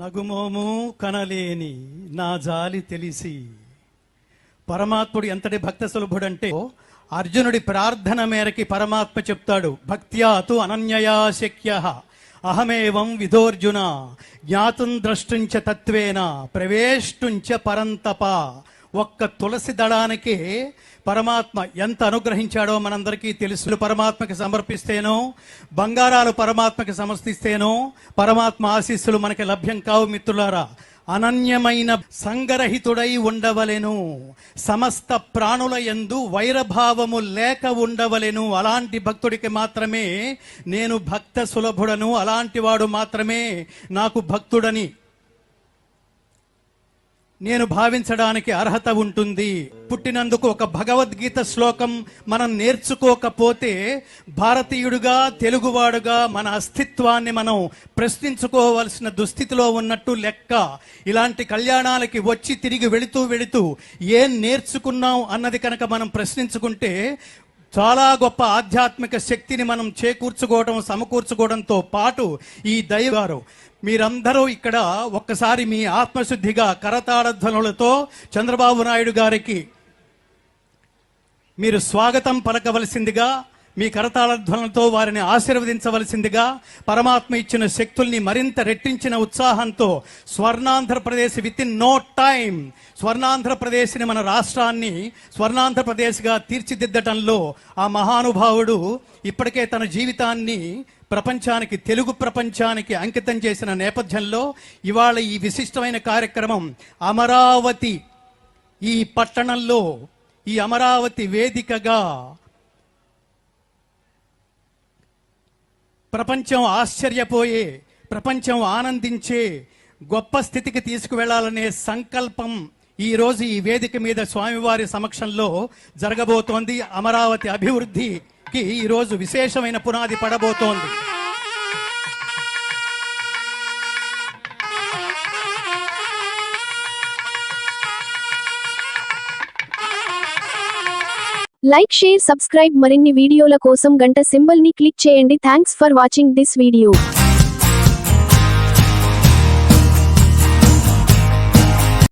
నగుమోము కనలేని నా జాలి తెలిసి. పరమాత్ముడు ఎంతటి భక్త సులభుడంటే అర్జునుడి ప్రార్థన మేరకి పరమాత్మ చెప్తాడు, భక్త్యా తు అనన్యయా శక్యః అహమేవం విధోర్జున జ్ఞాతుం ద్రష్టుంచ తత్వేన ప్రవేష్టుంచ పరంతప. ఒక్క తులసి దళానికి పరమాత్మ ఎంత అనుగ్రహించాడో మనందరికీ తెలుసు. పరమాత్మకి సమర్పిస్తేనో, బంగారాలు పరమాత్మకి సమర్పిస్తేనో పరమాత్మ ఆశీస్సులు మనకి లభ్యం కావు. మిత్రులారా, అనన్యమైన సంగరహితుడై ఉండవలెను, సమస్త ప్రాణుల యందు వైరభావము లేక ఉండవలెను. అలాంటి భక్తుడికి మాత్రమే నేను భక్త సులభుడను, అలాంటి వాడు మాత్రమే నాకు భక్తుడని నేను భావించడానికి అర్హత ఉంటుంది. పుట్టినందుకు ఒక భగవద్గీత శ్లోకం మనం నేర్చుకోకపోతే భారతీయుడుగా, తెలుగువాడుగా మన అస్తిత్వాన్ని మనం ప్రశ్నించుకోవాల్సిన దుస్థితిలో ఉన్నట్టు లెక్క. ఇలాంటి కళ్యాణాలకి వచ్చి తిరిగి వెళుతూ ఏం నేర్చుకున్నాం అన్నది కనుక మనం ప్రశ్నించుకుంటే చాలా గొప్ప ఆధ్యాత్మిక శక్తిని మనం చేకూర్చుకోవడం, సమకూర్చుకోవడంతో పాటు ఈ దైవారు మీరందరూ ఇక్కడ ఒక్కసారి మీ ఆత్మశుద్ధిగా కరతాళధ్వనులతో చంద్రబాబు నాయుడు గారికి మీరు స్వాగతం పలకవలసిందిగా, మీ కరతాళధ్వనులతో వారిని ఆశీర్వదించవలసిందిగా, పరమాత్మ ఇచ్చిన శక్తుల్ని మరింత రెట్టించిన ఉత్సాహంతో స్వర్ణాంధ్రప్రదేశ్ విత్ ఇన్ నో టైం స్వర్ణాంధ్రప్రదేశ్ని, మన రాష్ట్రాన్ని స్వర్ణాంధ్రప్రదేశ్గా తీర్చిదిద్దటంలో ఆ మహానుభావుడు ఇప్పటికే తన జీవితాన్ని ప్రపంచానికి, తెలుగు ప్రపంచానికి అంకితం చేసిన నేపథ్యంలో ఇవాళ ఈ విశిష్టమైన కార్యక్రమం అమరావతి ఈ పట్టణంలో, ఈ అమరావతి వేదికగా ప్రపంచం ఆశ్చర్యపోయే, ప్రపంచం ఆనందించే గొప్ప స్థితికి తీసుకువెళ్లాలనే సంకల్పం ఈరోజు ఈ వేదిక మీద స్వామివారి సమక్షంలో జరగబోతోంది. అమరావతి అభివృద్ధికి ఈరోజు విశేషమైన పునాది పడబోతోంది. Like, share, subscribe. మరిన్ని వీడియోల కోసం గంట సింబల్ ని క్లిక్ చేయండి. Thanks for watching this video.